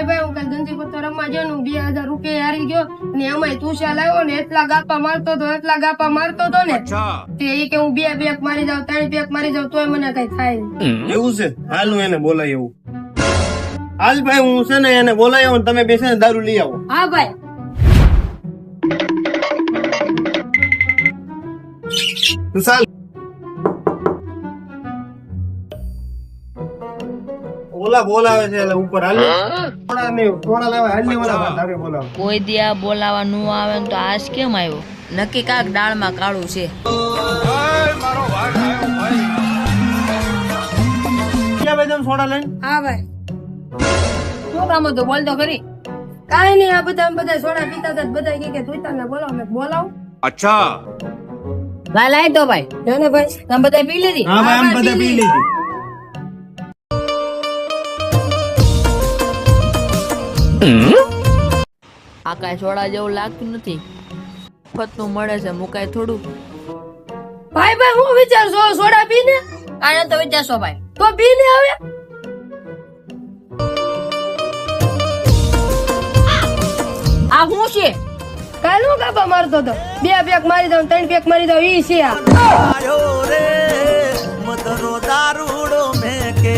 ભાઈ હું કાલ ગંજી પત્તો રમવા ગયો ને 2000 રૂપિયા હારી ગયો ને એમાંય તુષા લાવ્યો ને એટલા ગાપા મારતો તો ને તે ઈ કે હું 2 પેક મારી જાઉં 3 પેક મારી જાઉં તોય મને કઈ થાય નહીં. એવું છે? હાલ હું એને બોલાય એવું. હાલ ભાઈ હું છે ને એને બોલાય આવું, તમે બેસીને દારૂ લઈ આવો. હા ભાઈ. તું ચાલ. ઓલા બોલાવે છે એટલે ઉપર હાલ. થોડા લાવે હાલ ને ઓલા તારે બોલાવે. કોઈ દી આ બોલાવા નું આવે ને તો આજ કેમ આવ્યો? નક્કી કાક દાળમાં કાળું છે. ક્યાં ભાઈ તમે સોડા લઈને? હા ભાઈ. શું કામ હતું બોલ તો ખરી. કાઈ નહીં, આ બધા સોડા પીતા હતા બધા કે તું તને બોલાવ મેં બોલાવ. ભાઈ લાય તો ભાઈ. ને ભાઈ તમે બધા પી લીધી? હા ભાઈ આમ બધા પી લીધી. આ કાંઈ સોડા જેવું લાગતું નથી. ફતનું મળે છે મુકાય થોડું. ભાઈ હું વિચારશો સોડા પીને? આને તો વિચારશો ભાઈ. તો પીને હવે આ શું છે? કાલ હું ગાપા મારતો તો 2 પેક મારી દઉં 3 પેક મારી દઉં ઈ છે આ. રે મધરો દારૂડો મેં કે